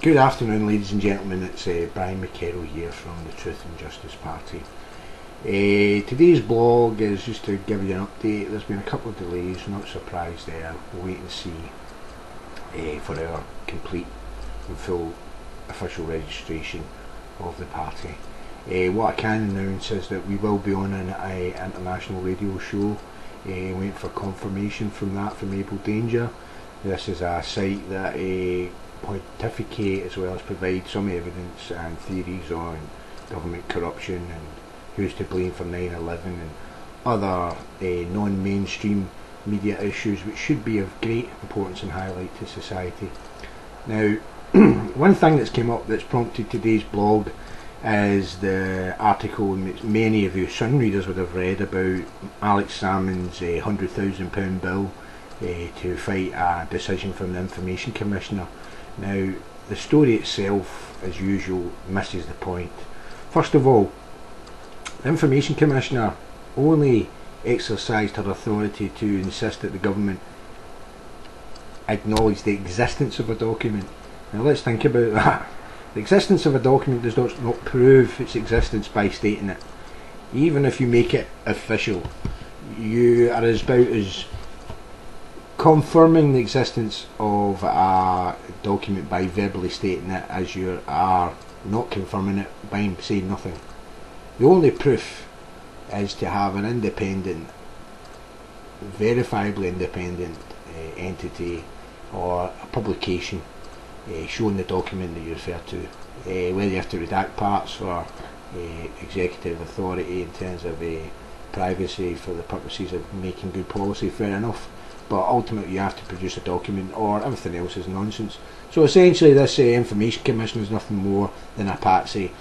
Good afternoon, ladies and gentlemen. It's Brian McKerrow here from the Truth and Justice Party. Today's blog is just to give you an update. There's been a couple of delays, not surprised there. We'll wait and see for our complete and full official registration of the party. What I can announce is that we will be on an international radio show. Waiting for confirmation from that from Able Danger. This is a site that pontificate as well as provide some evidence and theories on government corruption and who's to blame for 9/11 and other non-mainstream media issues which should be of great importance and highlight to society. Now, one thing that's come up that's prompted today's blog is the article which many of you Sun readers would have read about Alex Salmond's £100,000 bill to fight a decision from the Information Commissioner. Now, the story itself, as usual, misses the point. First of all, the Information Commissioner only exercised her authority to insist that the government acknowledge the existence of a document. Now let's think about that. The existence of a document does not prove its existence by stating it. Even if you make it official, you are about as confirming the existence of a document by verbally stating it as you are not confirming it by saying nothing. The only proof is to have an independent, verifiably independent entity or a publication showing the document that you refer to. Whether you have to redact parts for executive authority in terms of privacy for the purposes of making good policy, fair enough. But ultimately you have to produce a document or everything else is nonsense. So essentially this Information Commission is nothing more than a patsy.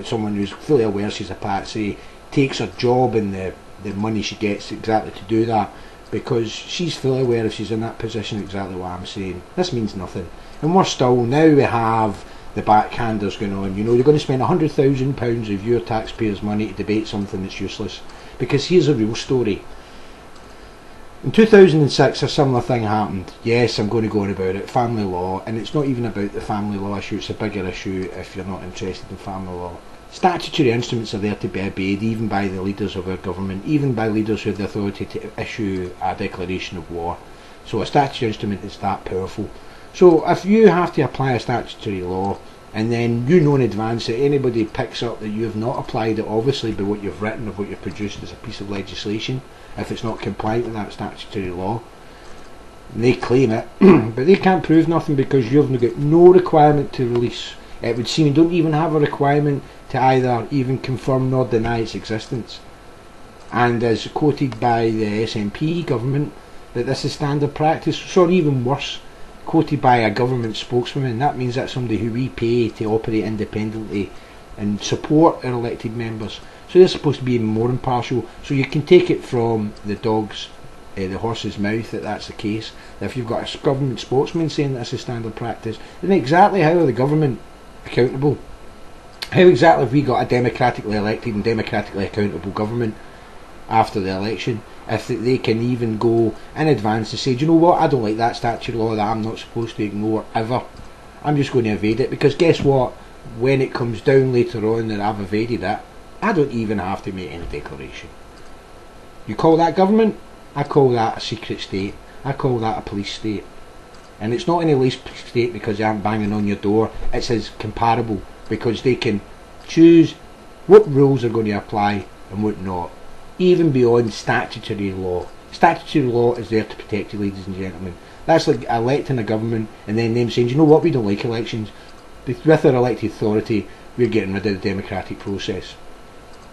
Someone who's fully aware she's a patsy takes her job and the money she gets exactly to do that, because she's fully aware if she's in that position exactly what I'm saying. This means nothing. And worse still, now we have the backhanders going on. You know, you're going to spend £100,000 of your taxpayers' money to debate something that's useless. Because here's a real story. In 2006 a similar thing happened. Yes, I'm going to go on about it. Family law, and it's not even about the family law issue, it's a bigger issue if you're not interested in family law. Statutory instruments are there to be obeyed even by the leaders of our government, even by leaders who have the authority to issue a declaration of war. So a statutory instrument is that powerful. So if you have to apply a statutory law and then you know in advance that anybody picks up that you have not applied it obviously by what you've written or what you've produced as a piece of legislation, if it's not compliant with that statutory law, and they claim it, but they can't prove nothing because you've got no requirement to release. It would seem you don't even have a requirement to either even confirm nor deny its existence. And as quoted by the SNP government, that this is standard practice, or even worse, quoted by a government spokeswoman. That means that's somebody who we pay to operate independently and support our elected members. So they're supposed to be even more impartial. So you can take it from the horse's mouth that that's the case. That if you've got a government spokesman saying that's a standard practice, then exactly how are the government accountable? How exactly have we got a democratically elected and democratically accountable government after the election if they can even go in advance to say, do you know what, I don't like that statute law that I'm not supposed to ignore ever. I'm just going to evade it, because guess what? When it comes down later on that I've evaded it, I don't even have to make any declaration. You call that government? I call that a secret state. I call that a police state. And it's not any less state because they aren't banging on your door. It's as comparable because they can choose what rules are going to apply and what not, even beyond statutory law. Statutory law is there to protect you, ladies and gentlemen. That's like electing a government and then them saying, you know what, we don't like elections. With our elected authority, we're getting rid of the democratic process.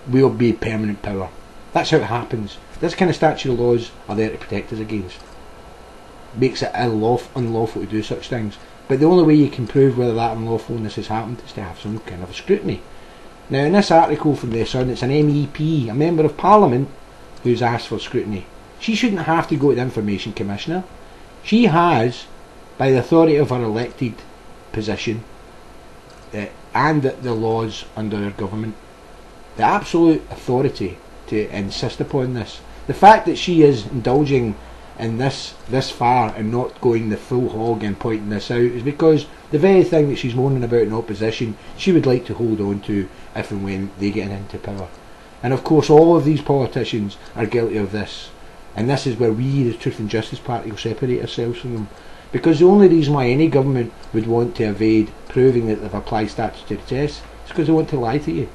We'll be permanent power. That's how it happens. This kind of statutory laws are there to protect us against. Makes it unlawful to do such things. But the only way you can prove whether that unlawfulness has happened is to have some kind of a scrutiny. Now in this article from the Sun, it's an MEP, a Member of Parliament, who's asked for scrutiny. She shouldn't have to go to the Information Commissioner. She has, by the authority of her elected position and the laws under her government, the absolute authority to insist upon this. The fact that she is indulging in this far and not going the full hog and pointing this out is because the very thing that she's moaning about in opposition, she would like to hold on to if and when they get into power. And of course all of these politicians are guilty of this, and this is where we, the Truth and Justice Party, will separate ourselves from them. Because the only reason why any government would want to evade proving that they've applied statutory tests is because they want to lie to you.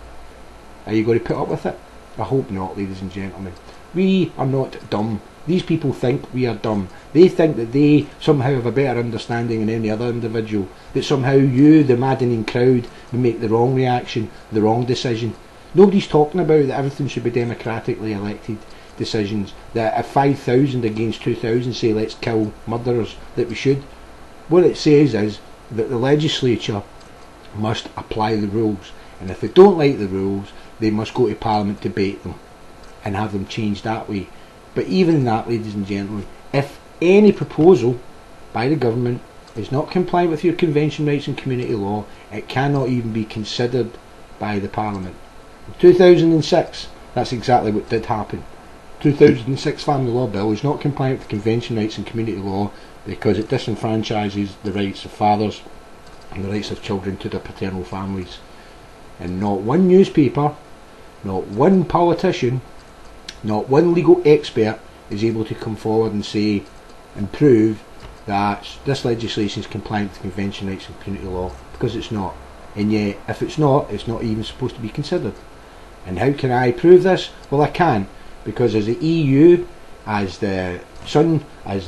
Are you going to put up with it? I hope not, ladies and gentlemen. We are not dumb. These people think we are dumb. They think that they somehow have a better understanding than any other individual. That somehow you, the maddening crowd, will make the wrong reaction, the wrong decision. Nobody's talking about that everything should be democratically elected decisions. That if 5,000 against 2,000 say let's kill murderers, that we should. What it says is that the legislature must apply the rules. And if they don't like the rules, they must go to Parliament to debate them and have them changed that way. But even in that, ladies and gentlemen, if any proposal by the government is not compliant with your convention rights and community law, it cannot even be considered by the Parliament. In 2006, that's exactly what did happen. 2006 Family Law Bill is not compliant with convention rights and community law because it disenfranchises the rights of fathers and the rights of children to their paternal families. And not one newspaper, not one politician, not one legal expert is able to come forward and say and prove that this legislation is compliant with convention rights and community law, because it's not. And yet, if it's not even supposed to be considered. And how can I prove this? Well, I can, because as the EU, as the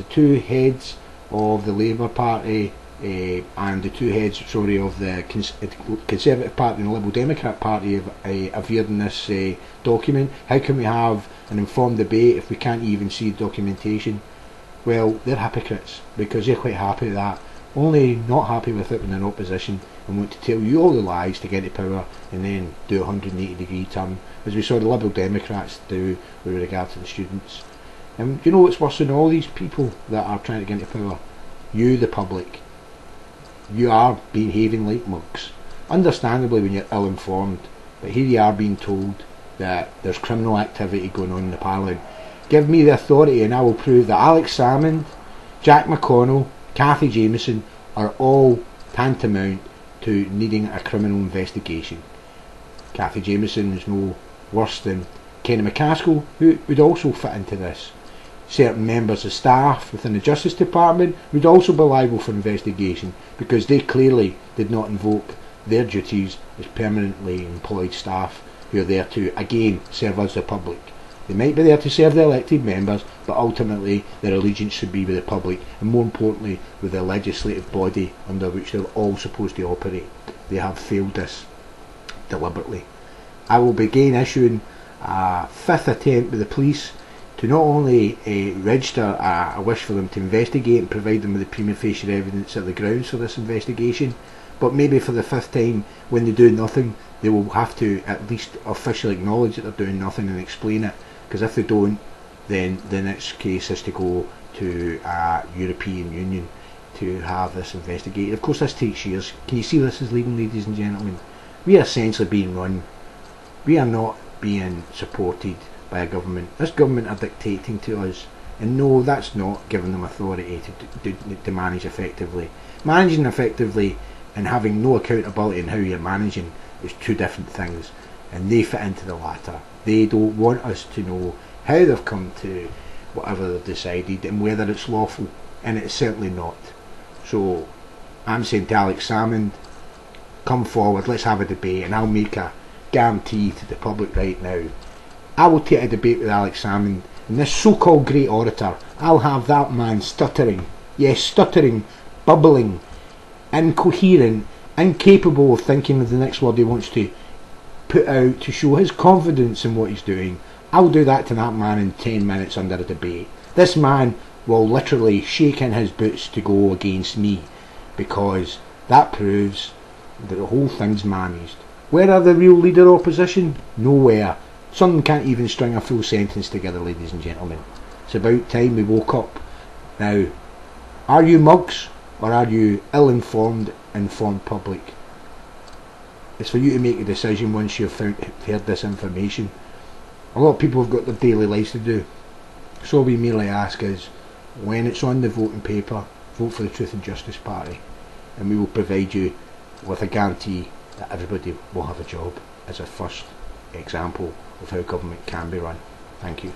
two heads of the Labour Party and the two heads, of the Conservative Party and the Liberal Democrat Party have appeared in this document. How can we have an informed debate if we can't even see documentation? Well, they're hypocrites, because they're quite happy with that, only not happy with it when they're in opposition and want to tell you all the lies to get to power and then do a 180-degree turn, as we saw the Liberal Democrats do with regard to the students. And you know what's worse than all these people that are trying to get into power? You, the public. You are behaving like mugs, understandably when you're ill-informed, but here you are being told that there's criminal activity going on in the Parliament. Give me the authority and I will prove that Alex Salmond, Jack McConnell, Cathy Jameson are all tantamount to needing a criminal investigation. Cathy Jameson is no worse than Kenny McCaskill, who would also fit into this. Certain members of staff within the Justice Department would also be liable for investigation, because they clearly did not invoke their duties as permanently employed staff who are there to, again, serve us the public. They might be there to serve the elected members, but ultimately their allegiance should be with the public, and more importantly with the legislative body under which they're all supposed to operate. They have failed this deliberately. I will begin issuing a fifth attempt with the police to not only register a wish for them to investigate and provide them with the prima facie evidence of the grounds for this investigation, but maybe for the fifth time, when they do nothing, they will have to at least officially acknowledge that they're doing nothing and explain it, because if they don't, then the next case is to go to European Union to have this investigated. Of course this takes years. Can you see this is legal, ladies and gentlemen? We are essentially being run. We are not being supported by a government. This government are dictating to us, and no, that's not giving them authority to manage effectively. Managing effectively and having no accountability in how you're managing is two different things, and they fit into the latter. They don't want us to know how they've come to whatever they've decided and whether it's lawful, and it's certainly not. So I'm saying to Alex Salmond, come forward, let's have a debate, and I'll make a guarantee to the public right now. I will take a debate with Alex Salmond, and this so-called great orator, I'll have that man stuttering, yes, stuttering, bubbling, incoherent, incapable of thinking of the next word he wants to put out to show his confidence in what he's doing. I'll do that to that man in 10 minutes under a debate. This man will literally shake in his boots to go against me, because that proves that the whole thing's managed. Where are the real leader opposition? Nowhere. Some can't even string a full sentence together, ladies and gentlemen. It's about time we woke up. Now, are you mugs, or are you ill-informed, informed public? It's for you to make a decision once you've heard this information. A lot of people have got their daily lives to do. So we merely ask is, when it's on the voting paper, vote for the Truth and Justice Party, and we will provide you with a guarantee that everybody will have a job as a first example of how government can be run. Thank you.